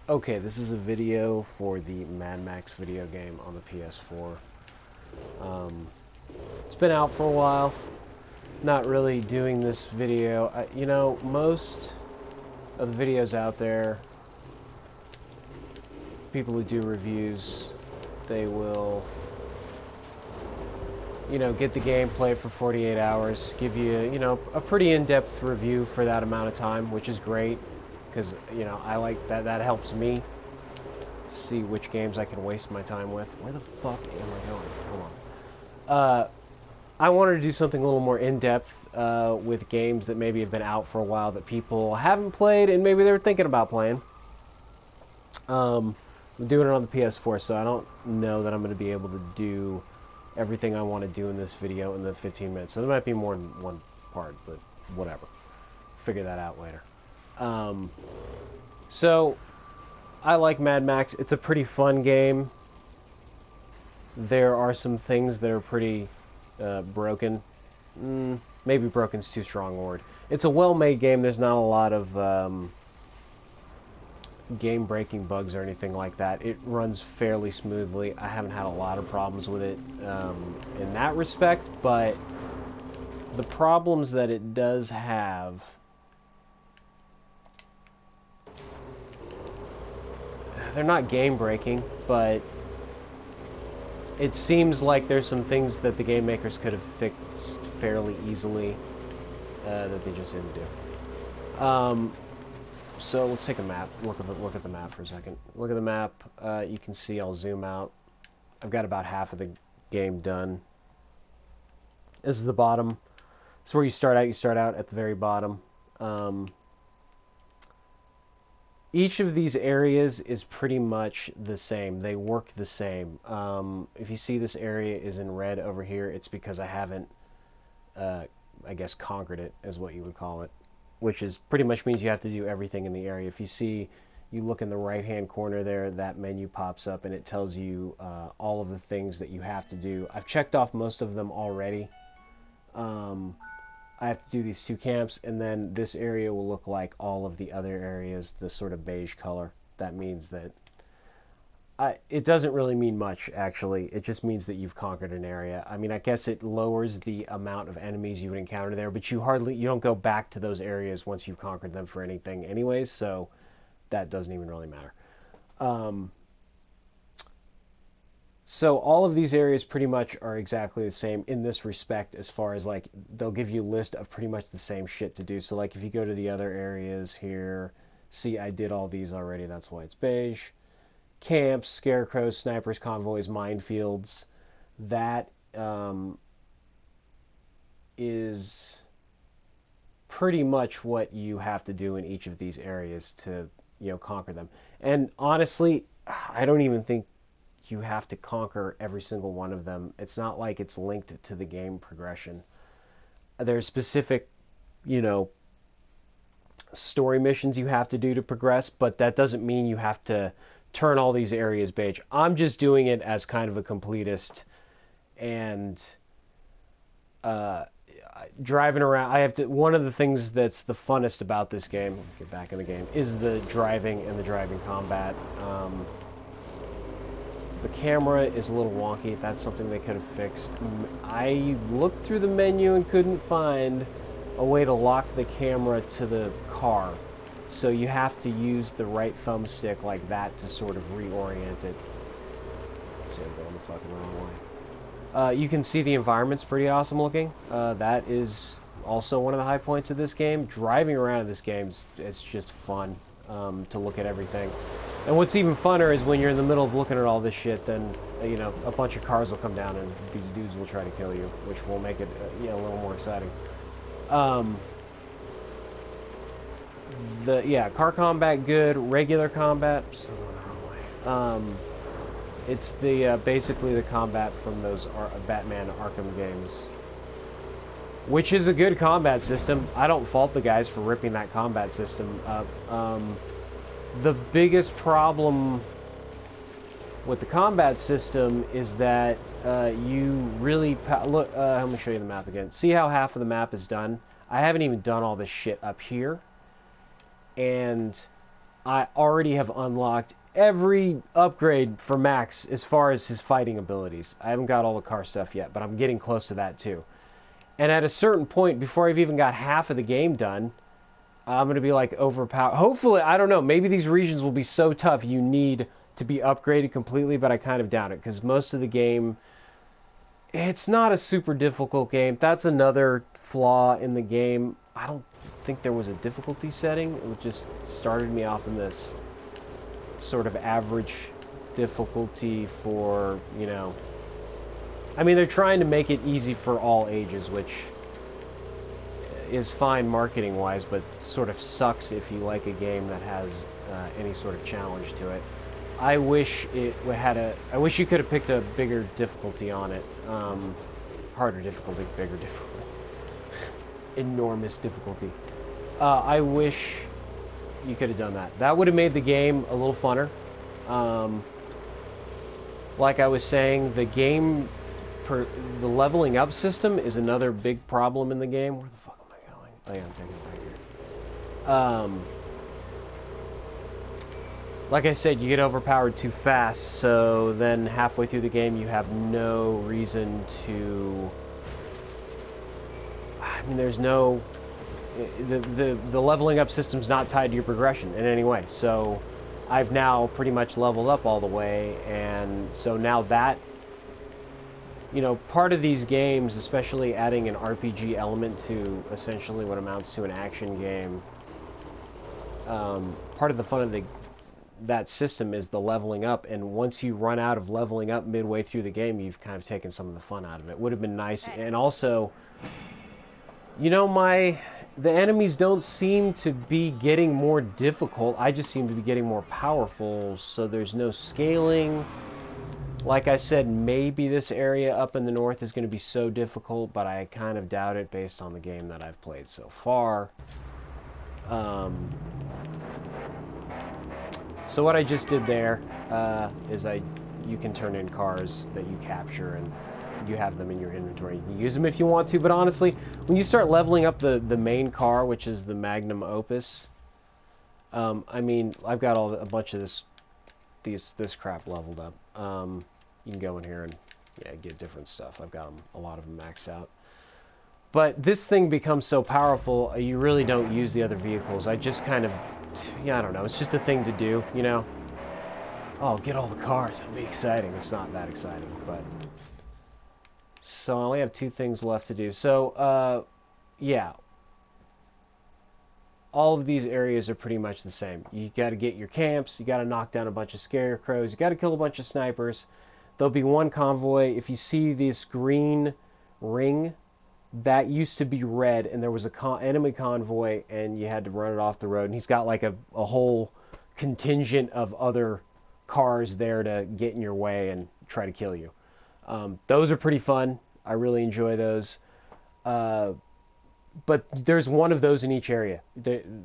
Okay, this is a video for the Mad Max video game on the PS4. It's been out for a while. Not really doing this video. Most of the videos out there, people who do reviews, they will, get the game, play it for 48 hours, give you, a pretty in-depth review for that amount of time, which is great, because, I like that. That helps me see which games I can waste my time with. Where the fuck am I going? Hold on. I wanted to do something a little more in-depth with games that maybe have been out for a while that people haven't played and maybe they're thinking about playing. I'm doing it on the PS4, so I don't know that I'm going to be able to do everything I want to do in this video in the 15 minutes. So there might be more than one part, but whatever. Figure that out later. So I like Mad Max. It's a pretty fun game. There are some things that are pretty broken. Maybe broken's too strong a word. It's a well-made game. There's not a lot of game-breaking bugs or anything like that. It runs fairly smoothly. I haven't had a lot of problems with it in that respect, but the problems that it does have, they're not game-breaking, but it seems like there's some things that the game makers could have fixed fairly easily that they just didn't do. So let's take a map. Look at the map for a second. Look at the map. You can see. I'll zoom out. I've got about half of the game done. This is the bottom. This is where you start out. You start out at the very bottom. Each of these areas is pretty much the same. They work the same. If you see this area is in red over here, it's because I haven't, I guess, conquered it, is what you would call it. Which is pretty much means you have to do everything in the area. If you see, you look in the right-hand corner there, that menu pops up and it tells you all of the things that you have to do. I've checked off most of them already. I have to do these 2 camps, and then this area will look like all of the other areas, the sort of beige color. That means that it doesn't really mean much, actually. It just means that you've conquered an area. I mean, I guess it lowers the amount of enemies you would encounter there, but you don't go back to those areas once you've conquered them for anything anyways, so that doesn't even really matter. So all of these areas pretty much are exactly the same in this respect, as far as, like, they'll give you a list of pretty much the same shit to do. So, like, if you go to the other areas here, see, I did all these already, that's why it's beige. Camps, scarecrows, snipers, convoys, minefields. That is pretty much what you have to do in each of these areas to, conquer them. And honestly, I don't even think you have to conquer every single one of them. It's not like it's linked to the game progression. There's specific, story missions you have to do to progress, but that doesn't mean you have to turn all these areas beige. I'm just doing it as kind of a completist, and driving around. I have to. One of the things that's the funnest about this game, get back in the game, is the driving and the driving combat. The camera is a little wonky. That's something they could have fixed. I looked through the menu and couldn't find a way to lock the camera to the car. So you have to use the right thumbstick like that to sort of reorient it. See, I'm going the fucking wrong way. You can see the environment's pretty awesome looking. That is also one of the high points of this game. Driving around in this game, it's just fun to look at everything. And what's even funner is when you're in the middle of looking at all this shit, then, a bunch of cars will come down and these dudes will try to kill you, which will make it, a little more exciting. Car combat good, regular combat. It's the basically the combat from those Batman Arkham games, which is a good combat system. I don't fault the guys for ripping that combat system up. The biggest problem with the combat system is that you really look. Let me show you the map again. See how half of the map is done? I haven't even done all this shit up here, and I already have unlocked every upgrade for Max as far as his fighting abilities. I haven't got all the car stuff yet, but I'm getting close to that too. And at a certain point, before I've even got half of the game done, I'm going to be like overpowered. Hopefully, I don't know, maybe these regions will be so tough you need to be upgraded completely, but I kind of doubt it because most of the game, it's not a super difficult game. That's another flaw in the game. I don't think there was a difficulty setting. It just started me off in this sort of average difficulty for, you know... I mean, they're trying to make it easy for all ages, which is fine marketing-wise, but sort of sucks if you like a game that has any sort of challenge to it. I wish it had a... I wish you could have picked a bigger difficulty on it. Harder difficulty, bigger difficulty. Enormous difficulty. I wish you could have done that. That would have made the game a little funner. Like I was saying, the leveling up system is another big problem in the game. Where the fuck am I going? Oh yeah, I'm taking it right here. Like I said, you get overpowered too fast, so then halfway through the game you have no reason to... I mean, there's no... The leveling up system's not tied to your progression in any way, so I've now pretty much leveled up all the way, and so now that... You know, part of these games, especially adding an RPG element to essentially what amounts to an action game, part of the fun of that system is the leveling up, and once you run out of leveling up midway through the game, you've kind of taken some of the fun out of it. Would have been nice, and also, you know, the enemies don't seem to be getting more difficult, I just seem to be getting more powerful, so there's no scaling. Like I said, maybe this area up in the north is going to be so difficult, but I kind of doubt it based on the game that I've played so far. So what I just did there is you can turn in cars that you capture, and you have them in your inventory. You can use them if you want to, but honestly, when you start leveling up the main car, which is the Magnum Opus, I mean, I've got a bunch of this crap leveled up. You can go in here and get different stuff. I've got a lot of them maxed out. But this thing becomes so powerful, you really don't use the other vehicles. I just kind of, I don't know, it's just a thing to do, you know? Oh, get all the cars, it'll be exciting. It's not that exciting, but... So I only have 2 things left to do. So, yeah. All of these areas are pretty much the same. You gotta get your camps, you gotta knock down a bunch of scarecrows, you gotta kill a bunch of snipers. There'll be one convoy. If you see this green ring, that used to be red, and there was a enemy convoy, and you had to run it off the road. And he's got like a whole contingent of other cars there to get in your way and try to kill you. Those are pretty fun. I really enjoy those. But there's one of those in each area.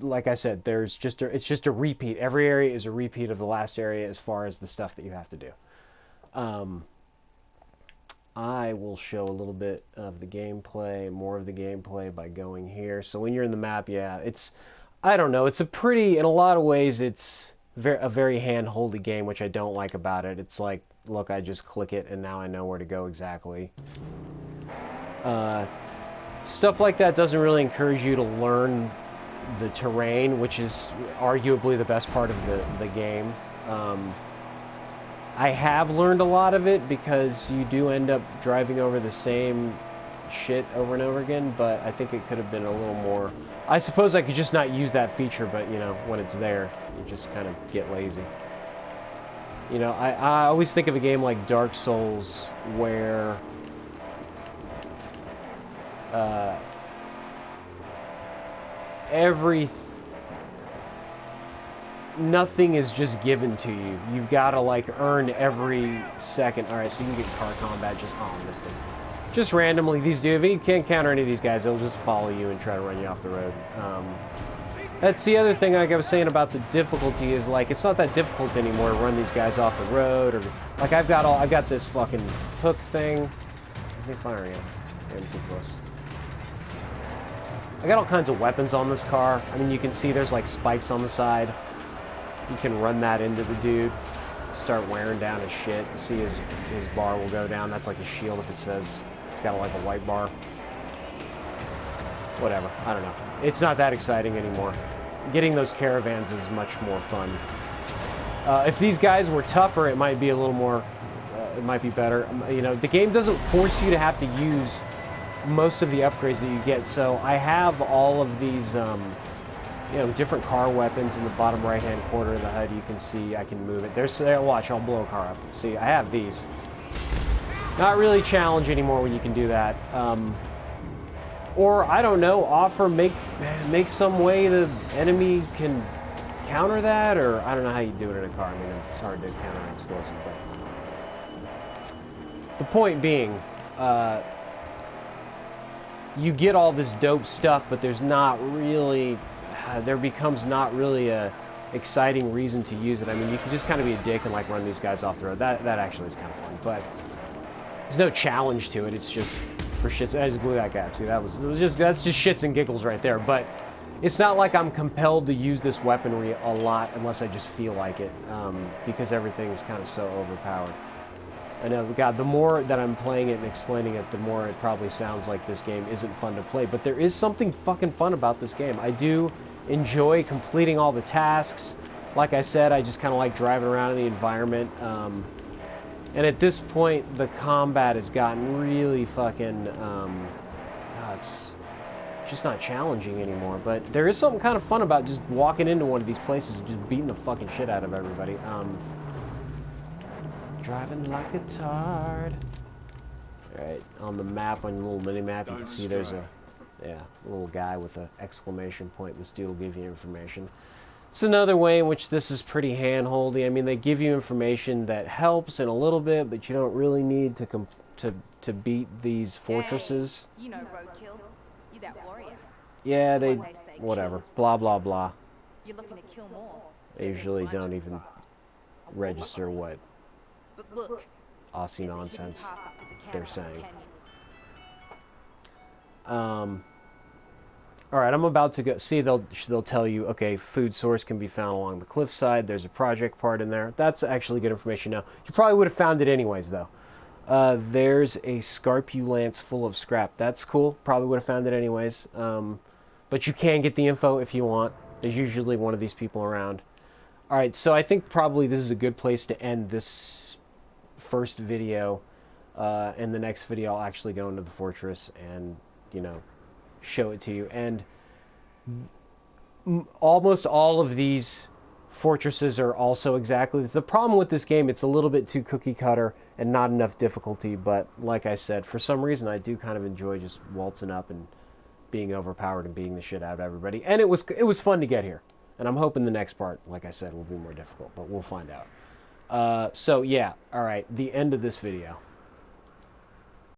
Like I said, it's just a repeat. Every area is a repeat of the last area as far as the stuff that you have to do. I will show a little bit of the gameplay, more of the gameplay by going here. So when you're in the map, I don't know, it's in a lot of ways, it's a very hand-holdy game, which I don't like about it. It's like, look, I just click it, and now I know where to go exactly. Stuff like that doesn't really encourage you to learn the terrain, which is arguably the best part of the game. I have learned a lot of it because you do end up driving over the same shit over and over again, but I think it could have been a little more... I suppose I could just not use that feature, but, you know, when it's there, you just kind of get lazy. You know, I always think of a game like Dark Souls where... nothing is just given to you. You've got to, like, earn every second. Alright, so you can get car combat just... Oh, I missed it. Just randomly, if you can't counter any of these guys, they'll just follow you and try to run you off the road. That's the other thing, like I was saying about the difficulty, is, like, it's not that difficult anymore to run these guys off the road, or... Like, I've got this fucking hook thing. Are they firing it? I'm too close. I got all kinds of weapons on this car. I mean, you can see there's, like, spikes on the side. You can run that into the dude, start wearing down his shit. You see his bar will go down. That's like a shield if it says it's got like a white bar. Whatever, I don't know. It's not that exciting anymore. Getting those caravans is much more fun. If these guys were tougher, it might be a little more, it might be better. You know, the game doesn't force you to have to use most of the upgrades that you get. So I have all of these, you know, different car weapons in the bottom right-hand corner of the HUD. You can see I can move it. There, watch, I'll blow a car up. See, I have these. Not really a challenge anymore when you can do that. Or, I don't know, make some way the enemy can counter that, or I don't know how you do it in a car. I mean, it's hard to counter explosives, but the point being, you get all this dope stuff, but there's not really, there becomes not really a exciting reason to use it. I mean, you can just kind of be a dick and like run these guys off the road. That actually is kind of fun, but there's no challenge to it. It's just for shits. I just blew that guy up. See, that's just shits and giggles right there. But it's not like I'm compelled to use this weaponry a lot unless I just feel like it, because everything is kind of so overpowered. I know, God, the more that I'm playing it and explaining it, the more it probably sounds like this game isn't fun to play. But there is something fucking fun about this game. I do enjoy completing all the tasks. Like I said, I just kind of like driving around in the environment. And at this point, the combat has gotten really fucking, it's just not challenging anymore. But there is something kind of fun about just walking into one of these places and just beating the fucking shit out of everybody. Driving like a tard. Alright, on the map, on the little mini-map, you can see there's a little guy with an exclamation point. This dude will give you information. It's another way in which this is pretty hand-holdy. I mean, they give you information that helps in a little bit, but you don't really need to beat these fortresses. Hey, you know roadkill. You that warrior. Yeah, they say whatever. kills Blah, blah, blah. You're looking to kill more. They usually don't even register what But look, Aussie there's a hidden nonsense path up to the they're caravan saying. canyon. Alright, I'm about to go. See, they'll tell you, okay, food source can be found along the cliffside. There's a project part in there. That's actually good information now. You probably would have found it anyways, though. There's a Scarpulance full of scrap. That's cool. Probably would have found it anyways. But you can get the info if you want. There's usually one of these people around. Alright, so I think probably this is a good place to end this first video. In the next video, I'll actually go into the fortress and, you know, show it to you. And almost all of these fortresses are also exactly this. The problem with this game, it's a little bit too cookie cutter and not enough difficulty, but like I said, for some reason I do kind of enjoy just waltzing up and being overpowered and beating the shit out of everybody. And it was fun to get here. And I'm hoping the next part, like I said, will be more difficult, but we'll find out. So yeah, alright, the end of this video.